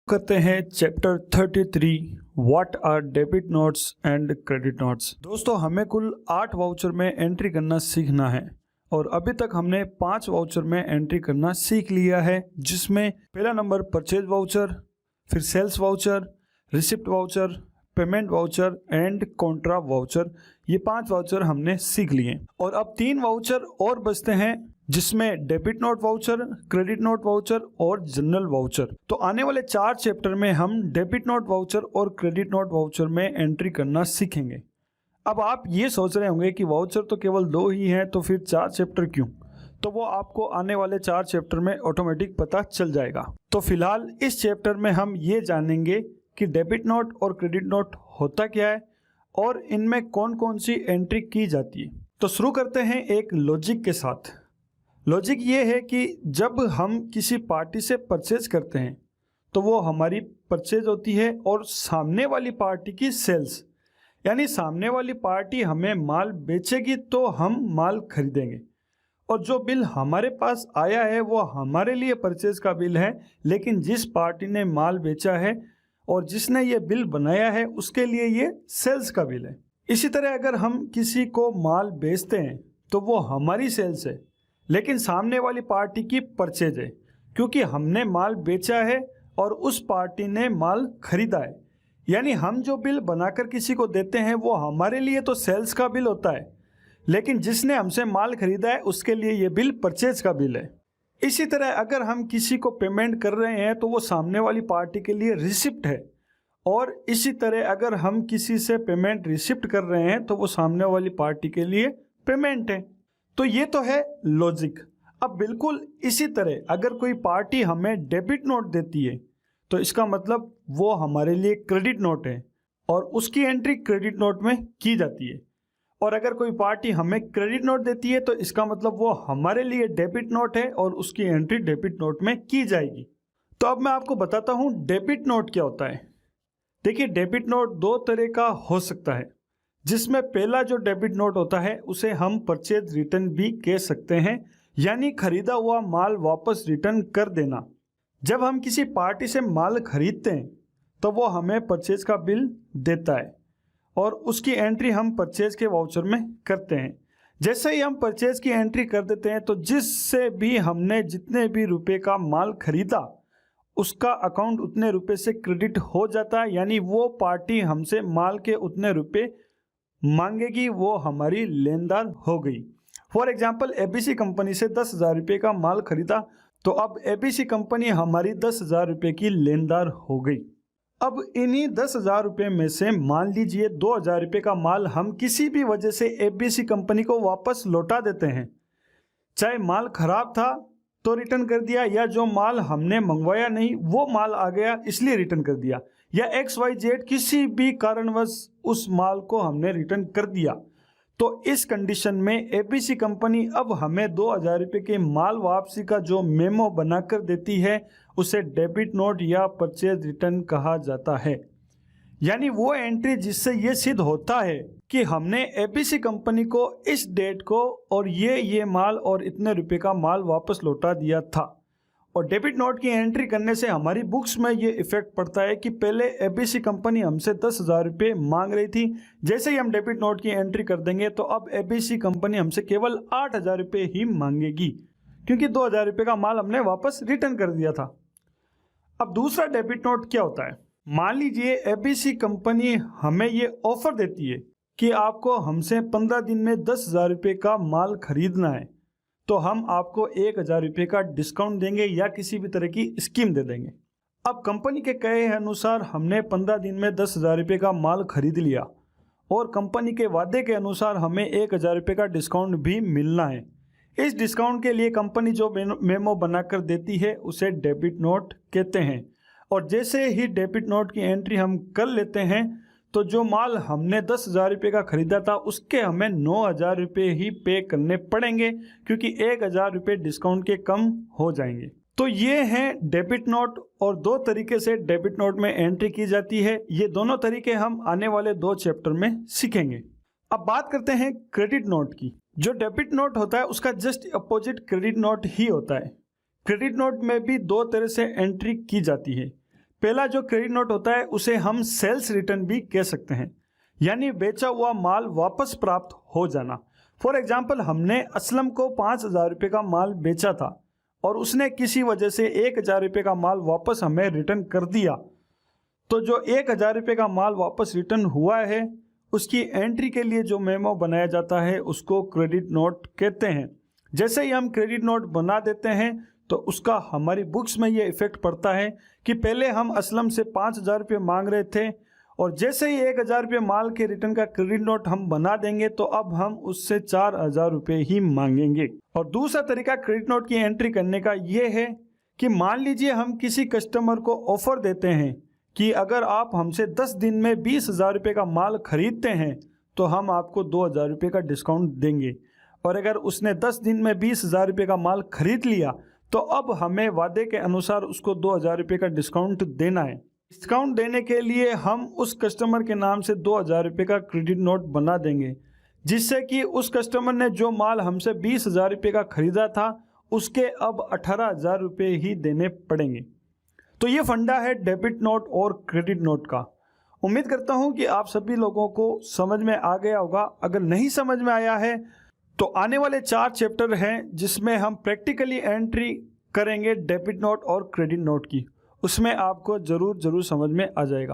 करते हैं chapter 33 what are debit notes and credit notes. दोस्तों, हमें कुल 8 वाउचर में एंट्री करना सीखना है और अभी तक हमने 5 वाउचर में एंट्री करना सीख लिया है, जिसमें पहला नंबर परचेज वाउचर, फिर sales voucher, receipt voucher, payment voucher and contra voucher. ये 5 वाउचर हमने सीख लिए और अब 3 वाउचर और बचते हैं, जिसमें debit note voucher, credit note voucher और जनरल वाउचर। तो आने वाले 4 चैप्टर में हम डेबिट नोट वाउचर और क्रेडिट नोट वाउचर में एंट्री करना सीखेंगे। अब आप ये सोच रहे होंगे कि वाउचर तो केवल 2 ही हैं, तो फिर 4 चैप्टर क्यों? तो वो आपको आने वाले 4 चैप्टर में ऑटोमेटिक पता चल जाएगा। तो फिलहाल इस चैप्टर में हम ये जानेंगे कि डेबिट नोट और क्रेडिट नोट होता क्या है और इनमें कौन कौन सी एंट्री की जाती है। तो शुरू करते हैं एक लॉजिक के साथ। लॉजिक ये है कि जब हम किसी पार्टी से परचेज करते हैं तो वो हमारी परचेज होती है और सामने वाली पार्टी की सेल्स, यानी सामने वाली पार्टी हमें माल बेचेगी तो हम माल खरीदेंगे और जो बिल हमारे पास आया है वो हमारे लिए परचेज का बिल है, लेकिन जिस पार्टी ने माल बेचा है और जिसने ये बिल बनाया है उसके लिए ये सेल्स का बिल है। इसी तरह अगर हम किसी को माल बेचते हैं तो वो हमारी सेल्स है, लेकिन सामने वाली पार्टी की परचेज है, क्योंकि हमने माल बेचा है और उस पार्टी ने माल खरीदा है। यानी हम जो बिल बनाकर किसी को देते हैं वो हमारे लिए तो सेल्स का बिल होता है, लेकिन जिसने हमसे माल खरीदा है उसके लिए ये बिल परचेज का बिल है। इसी तरह अगर हम किसी को पेमेंट कर रहे हैं तो वो सामने वाली पार्टी के लिए रिसिप्ट है, और इसी तरह अगर हम किसी से पेमेंट रिसिप्ट कर रहे हैं तो वो सामने वाली पार्टी के लिए पेमेंट है। तो ये तो है लॉजिक। अब बिल्कुल इसी तरह अगर कोई पार्टी हमें डेबिट नोट देती है तो इसका मतलब वो हमारे लिए क्रेडिट नोट है और उसकी एंट्री क्रेडिट नोट में की जाती है। और अगर कोई पार्टी हमें क्रेडिट नोट देती है तो इसका मतलब वो हमारे लिए डेबिट नोट है और उसकी एंट्री डेबिट नोट में की जाएगी। तो अब मैं आपको बताता हूँ डेबिट नोट क्या होता है। देखिए, डेबिट नोट 2 तरह का हो सकता है, जिसमें पहला जो डेबिट नोट होता है उसे हम परचेज रिटर्न भी कह सकते हैं, यानी खरीदा हुआ माल वापस रिटर्न कर देना। जब हम किसी पार्टी से माल खरीदते हैं तो वो हमें परचेज का बिल देता है और उसकी एंट्री हम परचेज के वाउचर में करते हैं। जैसे ही हम परचेज की एंट्री कर देते हैं तो जिससे भी हमने जितने भी रुपए का माल खरीदा उसका अकाउंट उतने रुपए से क्रेडिट हो जाता है, यानी वो पार्टी हमसे माल के उतने रुपए मांगेगी, वो हमारी लेनदार हो गई। फॉर एग्जाम्पल, एबीसी कंपनी से 10,000 रुपये का माल खरीदा तो अब एबीसी कंपनी हमारी 10,000 रुपये की लेनदार हो गई। अब इन्हीं 10,000 रुपये में से मान लीजिए 2,000 रुपये का माल हम किसी भी वजह से एबीसी कंपनी को वापस लौटा देते हैं। चाहे माल खराब था तो रिटर्न कर दिया, या जो माल हमने मंगवाया नहीं वो माल आ गया इसलिए रिटर्न कर दिया, या XYZ किसी भी कारणवश उस माल को हमने रिटर्न कर दिया। तो इस कंडीशन में एबीसी कंपनी अब हमें 2,000 रुपये के माल वापसी का जो मेमो बनाकर देती है उसे डेबिट नोट या परचेज रिटर्न कहा जाता है। यानी वो एंट्री जिससे ये सिद्ध होता है कि हमने एबीसी कंपनी को इस डेट को और ये माल और इतने रुपए का माल वापस लौटा दिया था। और डेबिट नोट की एंट्री करने से हमारी बुक्स में ये इफेक्ट पड़ता है कि पहले एबीसी कंपनी हमसे 10,000 रुपये मांग रही थी, जैसे ही हम डेबिट नोट की एंट्री कर देंगे तो अब एबीसी कंपनी हमसे केवल 8,000 रुपये ही मांगेगी, क्योंकि 2,000 रुपये का माल हमने वापस रिटर्न कर दिया था। अब दूसरा डेबिट नोट क्या होता है? मान लीजिए एबीसी कंपनी हमें ये ऑफर देती है कि आपको हमसे 15 दिन में 10,000 रुपये का माल खरीदना है तो हम आपको 1,000 रुपये का डिस्काउंट देंगे या किसी भी तरह की स्कीम दे देंगे। अब कंपनी के कहे अनुसार हमने 15 दिन में 10,000 रुपये का माल खरीद लिया और कंपनी के वादे के अनुसार हमें 1,000 रुपये का डिस्काउंट भी मिलना है। इस डिस्काउंट के लिए कंपनी जो मेमो बनाकर देती है उसे डेबिट नोट कहते हैं। और जैसे ही डेबिट नोट की एंट्री हम कर लेते हैं तो जो माल हमने 10,000 रुपये का खरीदा था उसके हमें 9,000 रुपये ही पे करने पड़ेंगे, क्योंकि 1,000 रुपये डिस्काउंट के कम हो जाएंगे। तो ये हैं डेबिट नोट, और 2 तरीके से डेबिट नोट में एंट्री की जाती है। ये दोनों तरीके हम आने वाले 2 चैप्टर में सीखेंगे। अब बात करते हैं क्रेडिट नोट की। जो डेबिट नोट होता है उसका जस्ट अपोजिट क्रेडिट नोट ही होता है। क्रेडिट नोट में भी 2 तरह से एंट्री की जाती है। पहला जो क्रेडिट नोट होता है उसे हम सेल्स रिटर्न भी कह सकते हैं, यानी बेचा हुआ माल वापस प्राप्त हो जाना। फॉर एग्जाम्पल, हमने असलम को 5,000 रुपये का माल बेचा था और उसने किसी वजह से 1,000 रुपये का माल वापस हमें रिटर्न कर दिया। तो जो 1,000 रुपये का माल वापस रिटर्न हुआ है उसकी एंट्री के लिए जो मेमो बनाया जाता है उसको क्रेडिट नोट कहते हैं। जैसे ही हम क्रेडिट नोट बना देते हैं तो उसका हमारी बुक्स में ये इफेक्ट पड़ता है कि पहले हम असलम से 5,000 रुपये मांग रहे थे और जैसे ही 1,000 रुपये माल के रिटर्न का क्रेडिट नोट हम बना देंगे तो अब हम उससे 4,000 रुपये ही मांगेंगे। और दूसरा तरीका क्रेडिट नोट की एंट्री करने का ये है कि मान लीजिए हम किसी कस्टमर को ऑफर देते हैं कि अगर आप हमसे 10 दिन में 20,000 रुपये का माल खरीदते हैं तो हम आपको 2,000 रुपये का डिस्काउंट देंगे, और अगर उसने 10 दिन में 20,000 रुपये का माल खरीद लिया तो अब हमें वादे के अनुसार उसको 2,000 रुपये का डिस्काउंट देना है। डिस्काउंट देने के लिए हम उस कस्टमर के नाम से 2,000 रुपये का क्रेडिट नोट बना देंगे, जिससे कि उस कस्टमर ने जो माल हमसे 20,000 रुपये का खरीदा था उसके अब 18,000 रुपये ही देने पड़ेंगे। तो ये फंडा है डेबिट नोट और क्रेडिट नोट का। उम्मीद करता हूँ कि आप सभी लोगों को समझ में आ गया होगा। अगर नहीं समझ में आया है तो आने वाले 4 चैप्टर हैं जिसमें हम प्रैक्टिकली एंट्री करेंगे डेबिट नोट और क्रेडिट नोट की, उसमें आपको ज़रूर समझ में आ जाएगा।